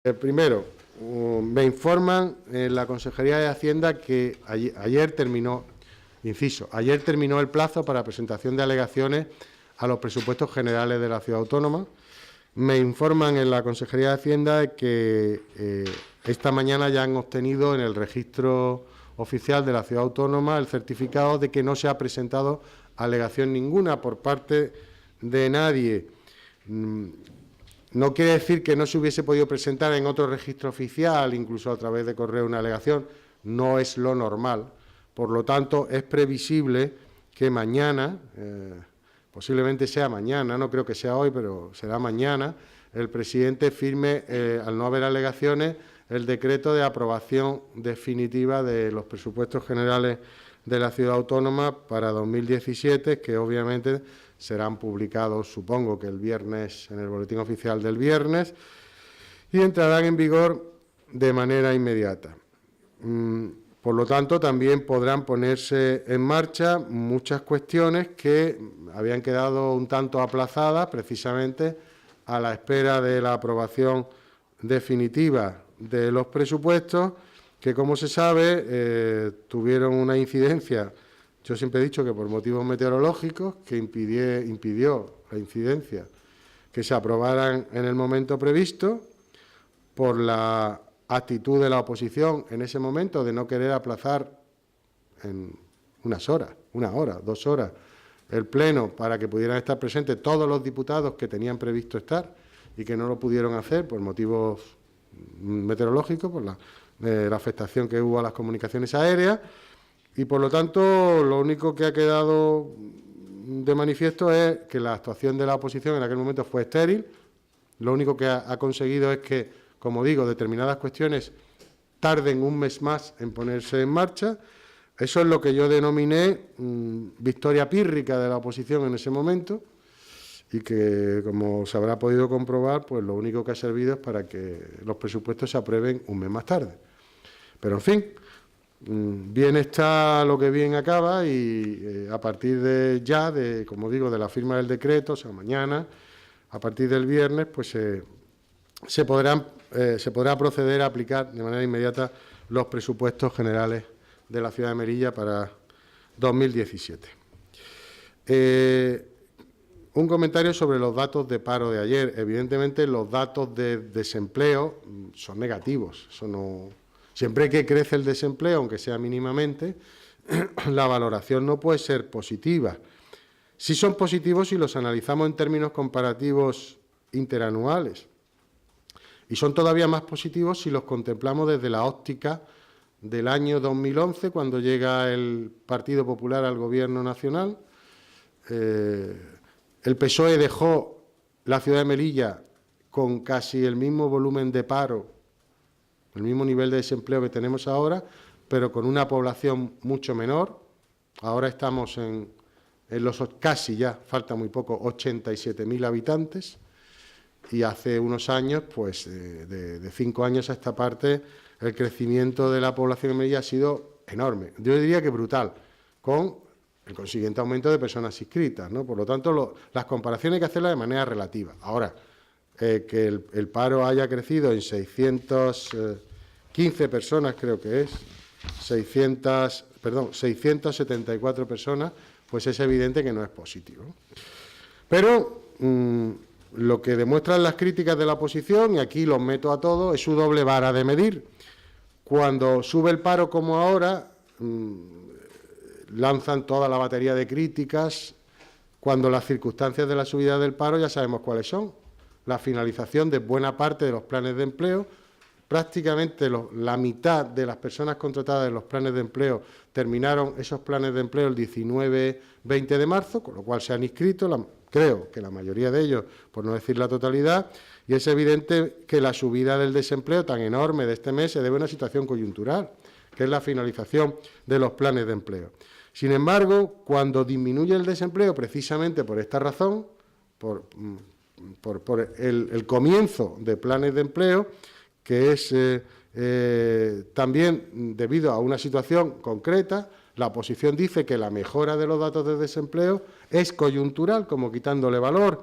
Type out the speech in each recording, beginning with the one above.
Primero, me informan en la Consejería de Hacienda que ayer terminó el plazo para presentación de alegaciones a los presupuestos generales de la Ciudad Autónoma. Me informan en la Consejería de Hacienda que esta mañana ya han obtenido en el registro oficial de la Ciudad Autónoma el certificado de que no se ha presentado alegación ninguna por parte de nadie. No quiere decir que no se hubiese podido presentar en otro registro oficial, incluso a través de correo, una alegación. No es lo normal. Por lo tanto, es previsible que mañana, posiblemente sea mañana, no creo que sea hoy, pero será mañana, el presidente firme, al no haber alegaciones, el decreto de aprobación definitiva de los presupuestos generales de la Ciudad Autónoma para 2017, que obviamente serán publicados, supongo que el viernes, en el boletín oficial del viernes, y entrarán en vigor de manera inmediata. Por lo tanto, también podrán ponerse en marcha muchas cuestiones que habían quedado un tanto aplazadas, precisamente a la espera de la aprobación definitiva de los presupuestos, que, como se sabe, tuvieron una incidencia. Yo siempre he dicho que por motivos meteorológicos, que impidió la incidencia que se aprobaran en el momento previsto, por la actitud de la oposición en ese momento de no querer aplazar en unas horas, 1 hora, 2 horas, el Pleno para que pudieran estar presentes todos los diputados que tenían previsto estar y que no lo pudieron hacer por motivos meteorológicos, por la afectación que hubo a las comunicaciones aéreas. Y, por lo tanto, lo único que ha quedado de manifiesto es que la actuación de la oposición en aquel momento fue estéril. Lo único que ha conseguido es que, como digo, determinadas cuestiones tarden un mes más en ponerse en marcha. Eso es lo que yo denominé victoria pírrica de la oposición en ese momento y que, como se habrá podido comprobar, pues lo único que ha servido es para que los presupuestos se aprueben un mes más tarde. Pero, en fin, bien está lo que bien acaba y a partir de como digo, de la firma del decreto, o sea, mañana, a partir del viernes, pues se podrá proceder a aplicar de manera inmediata los presupuestos generales de la ciudad de Melilla para 2017. Un comentario sobre los datos de paro de ayer. Evidentemente, los datos de desempleo son negativos. Eso no. Siempre que crece el desempleo, aunque sea mínimamente, la valoración no puede ser positiva. Sí son positivos si los analizamos en términos comparativos interanuales. Y son todavía más positivos si los contemplamos desde la óptica del año 2011, cuando llega el Partido Popular al Gobierno nacional. El PSOE dejó la ciudad de Melilla con casi el mismo volumen de paro, el mismo nivel de desempleo que tenemos ahora, pero con una población mucho menor. Ahora estamos en los casi, ya falta muy poco, 87.000 habitantes, y hace unos años, pues de 5 años a esta parte, el crecimiento de la población en Melilla ha sido enorme. Yo diría que brutal, con el consiguiente aumento de personas inscritas, ¿no? Por lo tanto, las comparaciones hay que hacerlas de manera relativa. Ahora, que el paro haya crecido en 615 personas, creo que es, 674 personas, pues es evidente que no es positivo. Pero lo que demuestran las críticas de la oposición, y aquí los meto a todos, es su doble vara de medir. Cuando sube el paro como ahora, lanzan toda la batería de críticas, cuando las circunstancias de la subida del paro ya sabemos cuáles son. La finalización de buena parte de los planes de empleo, prácticamente la mitad de las personas contratadas en los planes de empleo terminaron esos planes de empleo el 19-20 de marzo, con lo cual se han inscrito, creo que la mayoría de ellos, por no decir la totalidad, y es evidente que la subida del desempleo tan enorme de este mes se debe a una situación coyuntural, que es la finalización de los planes de empleo. Sin embargo, cuando disminuye el desempleo, precisamente por esta razón, por el comienzo de planes de empleo, que es también debido a una situación concreta, la oposición dice que la mejora de los datos de desempleo es coyuntural, como quitándole valor,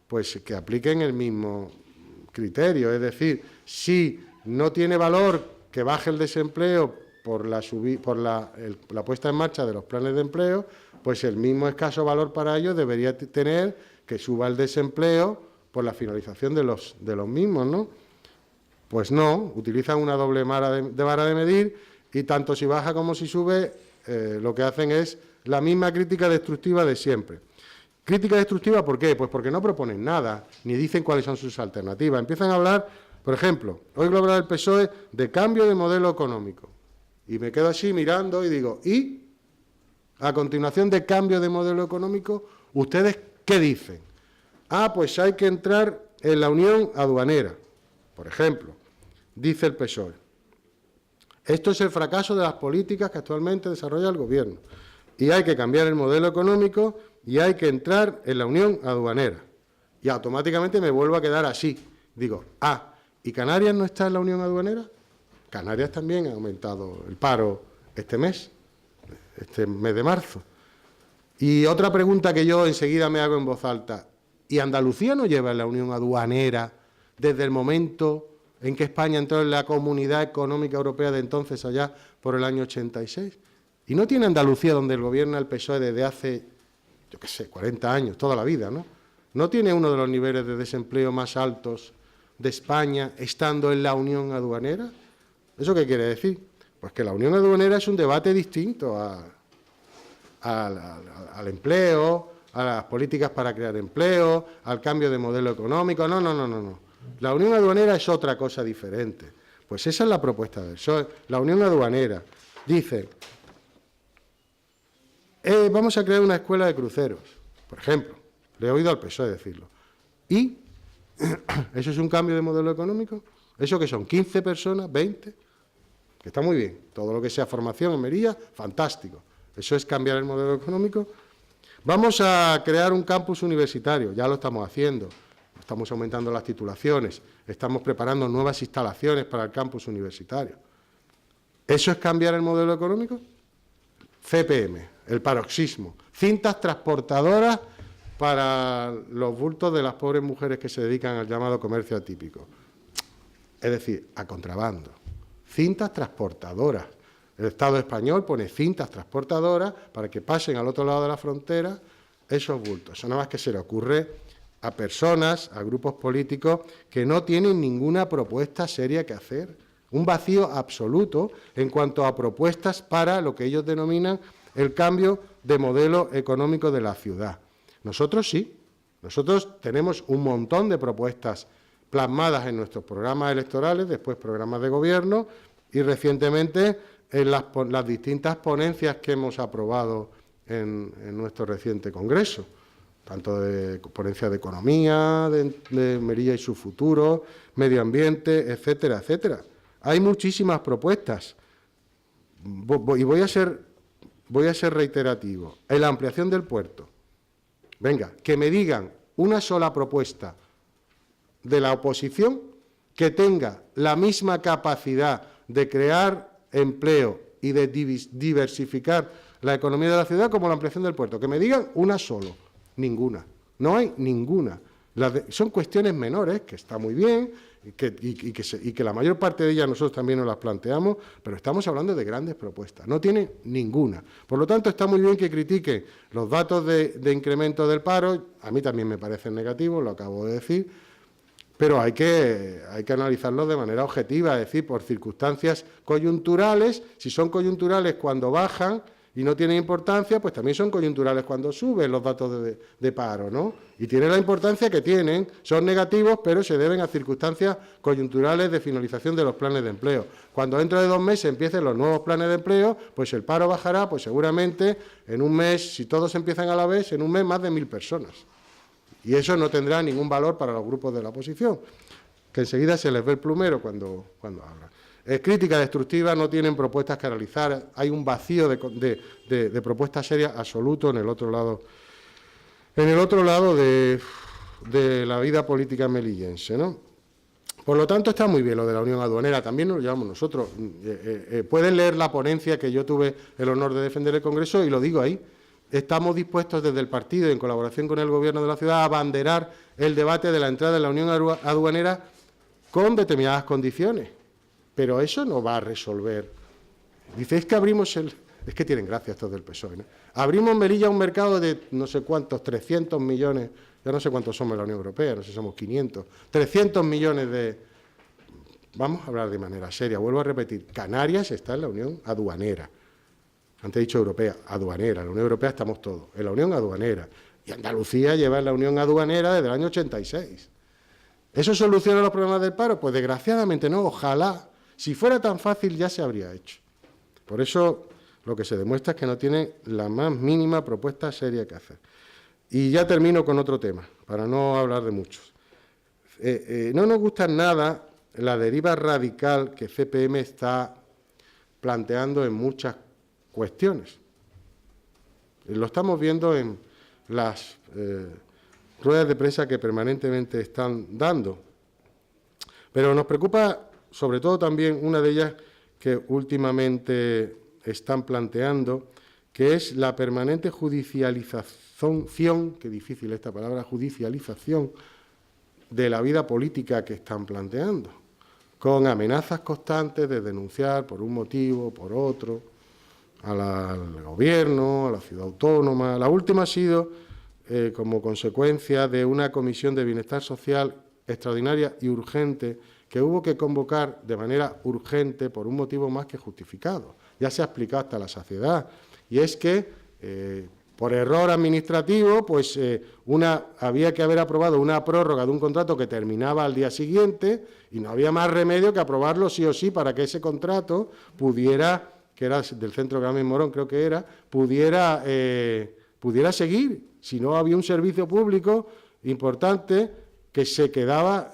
pues que apliquen el mismo criterio. Es decir, Si no tiene valor que baje el desempleo por la puesta en marcha de los planes de empleo, pues el mismo escaso valor para ellos debería tener que suba el desempleo por la finalización de los mismos, ¿no? Pues no, utilizan una doble vara de medir y tanto si baja como si sube, lo que hacen es la misma crítica destructiva de siempre. ¿Crítica destructiva por qué? Pues porque no proponen nada, ni dicen cuáles son sus alternativas. Empiezan a hablar, por ejemplo, hoy va a hablar el PSOE de cambio de modelo económico. Y me quedo así mirando y digo, ¿y? A continuación de cambio de modelo económico, ¿ustedes qué dicen? Ah, pues hay que entrar en la unión aduanera, por ejemplo, dice el PSOE. Esto es el fracaso de las políticas que actualmente desarrolla el Gobierno. Y hay que cambiar el modelo económico y hay que entrar en la unión aduanera. Y automáticamente me vuelvo a quedar así. Digo, ¿y Canarias no está en la unión aduanera? Canarias también ha aumentado el paro este mes de marzo. Y otra pregunta que yo enseguida me hago en voz alta, ¿y Andalucía no lleva en la unión aduanera desde el momento en que España entró en la Comunidad Económica Europea de entonces, allá por el año 86? ¿Y no tiene Andalucía, donde gobierna el PSOE desde hace, yo qué sé, 40 años, toda la vida, ¿no? ¿No tiene uno de los niveles de desempleo más altos de España estando en la unión aduanera? ¿Eso qué quiere decir? Pues que la unión aduanera es un debate distinto al empleo, a las políticas para crear empleo, al cambio de modelo económico. No. La unión aduanera es otra cosa diferente. Pues esa es la propuesta del PSOE. La unión aduanera dice, vamos a crear una escuela de cruceros, por ejemplo. Le he oído al PSOE decirlo. ¿Y eso es un cambio de modelo económico? ¿Eso que son 15 personas, 20? Que está muy bien. Todo lo que sea formación en Melilla, fantástico. ¿Eso es cambiar el modelo económico? Vamos a crear un campus universitario, ya lo estamos haciendo. Estamos aumentando las titulaciones, estamos preparando nuevas instalaciones para el campus universitario. ¿Eso es cambiar el modelo económico? CPM, el paroxismo, cintas transportadoras para los bultos de las pobres mujeres que se dedican al llamado comercio atípico. Es decir, a contrabando. Cintas transportadoras. El Estado español pone cintas transportadoras para que pasen al otro lado de la frontera esos bultos. Eso nada más que se le ocurre a personas, a grupos políticos que no tienen ninguna propuesta seria que hacer. Un vacío absoluto en cuanto a propuestas para lo que ellos denominan el cambio de modelo económico de la ciudad. Nosotros sí, nosotros tenemos un montón de propuestas plasmadas en nuestros programas electorales, después programas de gobierno y recientemente en las distintas ponencias que hemos aprobado en nuestro reciente congreso, tanto de ponencia de economía, de Melilla y su futuro, medio ambiente, etcétera, etcétera. Hay muchísimas propuestas y voy a ser reiterativo. En la ampliación del puerto, venga, que me digan una sola propuesta de la oposición que tenga la misma capacidad de crear empleo y de diversificar la economía de la ciudad como la ampliación del puerto. Que me digan una solo, ninguna. No hay ninguna. Son cuestiones menores, que está muy bien, y que la mayor parte de ellas nosotros también nos las planteamos, pero estamos hablando de grandes propuestas. No tiene ninguna. Por lo tanto, está muy bien que critiquen los datos de incremento del paro. A mí también me parecen negativos, lo acabo de decir, pero hay que analizarlos de manera objetiva, es decir, por circunstancias coyunturales. Si son coyunturales cuando bajan y no tienen importancia, pues también son coyunturales cuando suben los datos de paro, ¿no? Y tienen la importancia que tienen, son negativos, pero se deben a circunstancias coyunturales de finalización de los planes de empleo. Cuando dentro de 2 meses empiecen los nuevos planes de empleo, pues el paro bajará, pues seguramente en un mes, si todos empiezan a la vez, en un mes más de 1.000 personas. Y eso no tendrá ningún valor para los grupos de la oposición, que enseguida se les ve el plumero cuando hablan. Es crítica destructiva, no tienen propuestas que realizar, hay un vacío de propuestas serias absoluto en el otro lado de la vida política melillense, ¿no? Por lo tanto, está muy bien lo de la unión aduanera, también nos lo llevamos nosotros. Pueden leer la ponencia que yo tuve el honor de defender en el Congreso y lo digo ahí. Estamos dispuestos desde el partido, en colaboración con el Gobierno de la ciudad, a abanderar el debate de la entrada en la unión aduanera con determinadas condiciones, pero eso no va a resolver. Dice, es que abrimos el... Es que tienen gracia estos del PSOE, ¿no? Abrimos en Melilla un mercado de no sé cuántos, 300 millones, ya no sé cuántos somos en la Unión Europea, no sé si somos 500, 300 millones de... Vamos a hablar de manera seria, vuelvo a repetir, Canarias está en la Unión Aduanera. Antes he dicho europea, aduanera, en la Unión Europea estamos todos, en la Unión Aduanera. Y Andalucía lleva en la Unión Aduanera desde el año 86. ¿Eso soluciona los problemas del paro? Pues desgraciadamente no, ojalá. Si fuera tan fácil ya se habría hecho. Por eso lo que se demuestra es que no tienen la más mínima propuesta seria que hacer. Y ya termino con otro tema, para no hablar de muchos. No nos gusta nada la deriva radical que CPM está planteando en muchas cuestiones. Lo estamos viendo en las ruedas de prensa que permanentemente están dando. Pero nos preocupa sobre todo también una de ellas que últimamente están planteando, que es la permanente judicialización, qué difícil esta palabra, judicialización de la vida política que están planteando, con amenazas constantes de denunciar por un motivo, por otro, al gobierno, a la ciudad autónoma. La última ha sido como consecuencia de una comisión de bienestar social extraordinaria y urgente que hubo que convocar de manera urgente por un motivo más que justificado. Ya se ha explicado hasta la saciedad, y es que por error administrativo pues había que haber aprobado una prórroga de un contrato que terminaba al día siguiente y no había más remedio que aprobarlo sí o sí para que ese contrato pudiera, que era del Centro Carmen Morón creo que era, pudiera seguir, si no había un servicio público importante que se quedaba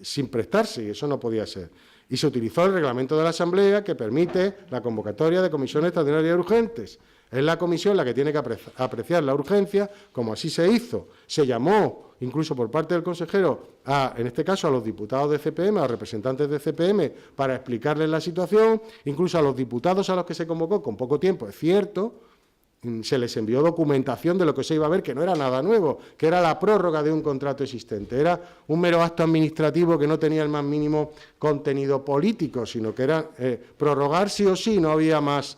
sin prestarse, y eso no podía ser. Y se utilizó el reglamento de la Asamblea que permite la convocatoria de comisiones extraordinarias urgentes. Es la comisión la que tiene que apreciar la urgencia, como así se hizo. Se llamó, incluso por parte del consejero, en este caso a los diputados de CPM, a los representantes de CPM, para explicarles la situación, incluso a los diputados a los que se convocó con poco tiempo, es cierto, se les envió documentación de lo que se iba a ver, que no era nada nuevo, que era la prórroga de un contrato existente. Era un mero acto administrativo que no tenía el más mínimo contenido político, sino que era prorrogar sí o sí, no había más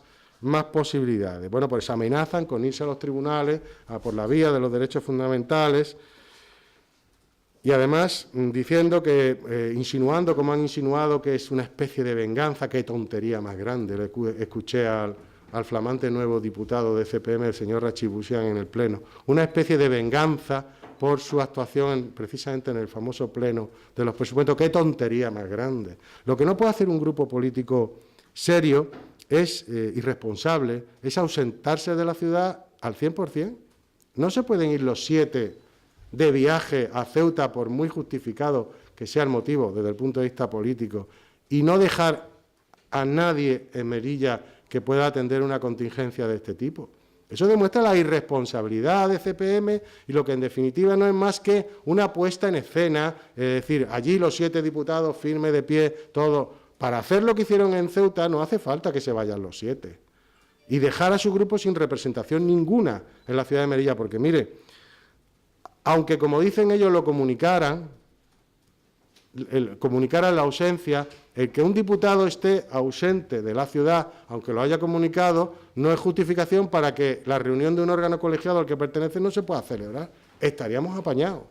posibilidades. Bueno, pues amenazan con irse a los tribunales por la vía de los derechos fundamentales y además diciendo que, insinuando, como han insinuado, que es una especie de venganza. Qué tontería más grande. Le escuché al flamante nuevo diputado de CPM, el señor Rachibusian, en el Pleno. Una especie de venganza por su actuación precisamente en el famoso Pleno de los presupuestos. Qué tontería más grande. Lo que no puede hacer un grupo político serio es irresponsable, es ausentarse de la ciudad al 100%. No se pueden ir los 7 de viaje a Ceuta, por muy justificado que sea el motivo desde el punto de vista político, y no dejar a nadie en Melilla que pueda atender una contingencia de este tipo. Eso demuestra la irresponsabilidad de CPM y lo que en definitiva no es más que una puesta en escena, es decir, allí los 7 diputados firmes de pie, todo. Para hacer lo que hicieron en Ceuta no hace falta que se vayan los 7 y dejar a su grupo sin representación ninguna en la ciudad de Melilla, porque mire, aunque como dicen ellos lo comunicaran la ausencia, el que un diputado esté ausente de la ciudad, aunque lo haya comunicado, no es justificación para que la reunión de un órgano colegiado al que pertenece no se pueda celebrar. Estaríamos apañados.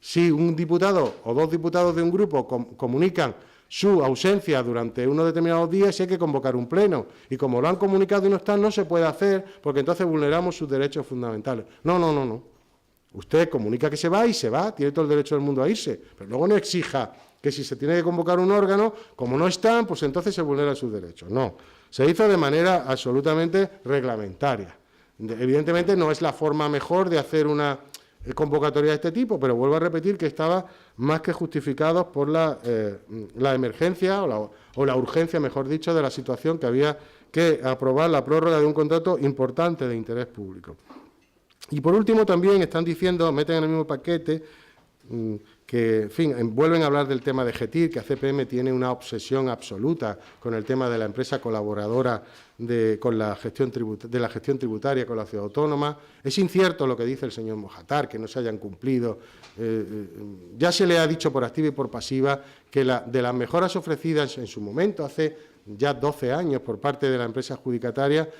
Si un diputado o 2 diputados de un grupo comunican su ausencia durante unos determinados días, hay que convocar un pleno. Y como lo han comunicado y no están, no se puede hacer, porque entonces vulneramos sus derechos fundamentales. No. Usted comunica que se va y se va, tiene todo el derecho del mundo a irse, pero luego no exija que si se tiene que convocar un órgano, como no están, pues entonces se vulneran sus derechos. No, se hizo de manera absolutamente reglamentaria. Evidentemente no es la forma mejor de hacer una convocatoria de este tipo, pero vuelvo a repetir que estaba más que justificado por la emergencia o la urgencia, mejor dicho, de la situación, que había que aprobar la prórroga de un contrato importante de interés público. Y por último también están diciendo, meten en el mismo paquete, que, en fin, vuelven a hablar del tema de GETIR, que CPM tiene una obsesión absoluta con el tema de la empresa colaboradora con la gestión tributaria con la ciudad autónoma. Es incierto lo que dice el señor Mojatar, que no se hayan cumplido. Ya se le ha dicho por activa y por pasiva que de las mejoras ofrecidas en su momento, hace ya 12 años, por parte de la empresa adjudicataria,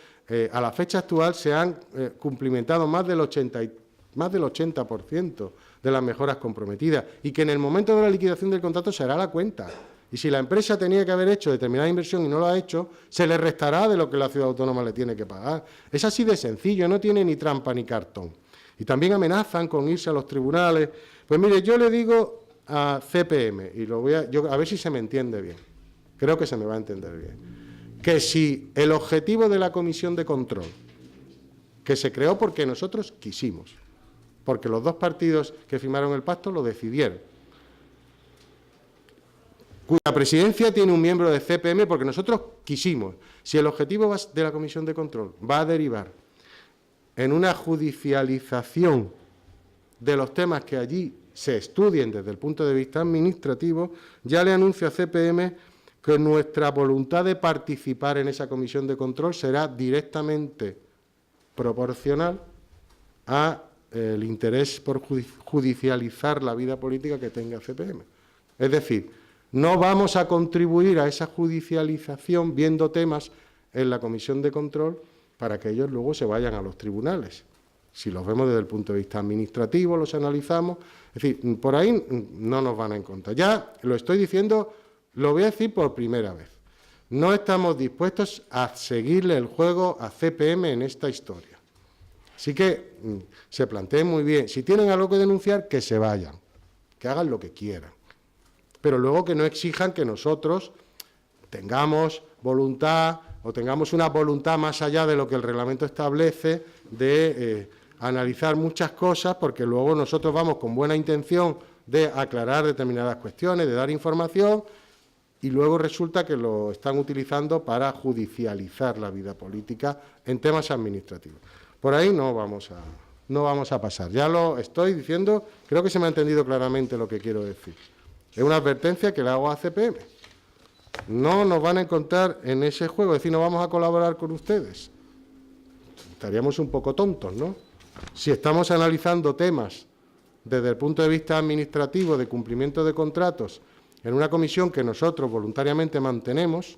a la fecha actual se han cumplimentado más del 80% de las mejoras comprometidas, y que en el momento de la liquidación del contrato se hará la cuenta. Y si la empresa tenía que haber hecho determinada inversión y no lo ha hecho, se le restará de lo que la ciudad autónoma le tiene que pagar. Es así de sencillo, no tiene ni trampa ni cartón. Y también amenazan con irse a los tribunales. Pues mire, yo le digo a CPM, y a ver si se me entiende bien, creo que se me va a entender bien, que si el objetivo de la comisión de control, que se creó porque nosotros quisimos, porque los dos partidos que firmaron el pacto lo decidieron, cuya presidencia tiene un miembro de CPM porque nosotros quisimos, si el objetivo de la comisión de control va a derivar en una judicialización de los temas que allí se estudien desde el punto de vista administrativo, ya le anuncio a CPM que nuestra voluntad de participar en esa comisión de control será directamente proporcional al interés por judicializar la vida política que tenga CPM. Es decir, no vamos a contribuir a esa judicialización viendo temas en la comisión de control para que ellos luego se vayan a los tribunales. Si los vemos desde el punto de vista administrativo, los analizamos, es decir, por ahí no nos van a encontrar. Ya lo estoy diciendo, lo voy a decir por primera vez. No estamos dispuestos a seguirle el juego a CPM en esta historia. Así que se planteen muy bien. Si tienen algo que denunciar, que se vayan, que hagan lo que quieran. Pero luego que no exijan que nosotros tengamos voluntad o tengamos una voluntad más allá de lo que el reglamento establece de analizar muchas cosas, porque luego nosotros vamos con buena intención de aclarar determinadas cuestiones, de dar información, y luego resulta que lo están utilizando para judicializar la vida política en temas administrativos. Por ahí no vamos a pasar. Ya lo estoy diciendo, creo que se me ha entendido claramente lo que quiero decir. Es una advertencia que le hago a CPM. No nos van a encontrar en ese juego, es decir, no vamos a colaborar con ustedes. Estaríamos un poco tontos, ¿no? Si estamos analizando temas desde el punto de vista administrativo de cumplimiento de contratos en una comisión que nosotros voluntariamente mantenemos,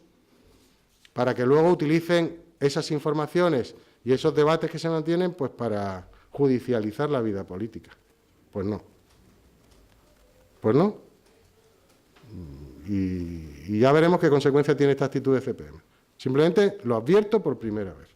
para que luego utilicen esas informaciones y esos debates que se mantienen pues para judicializar la vida política. Pues no. Pues no. Y ya veremos qué consecuencias tiene esta actitud de CPM. Simplemente lo advierto por primera vez.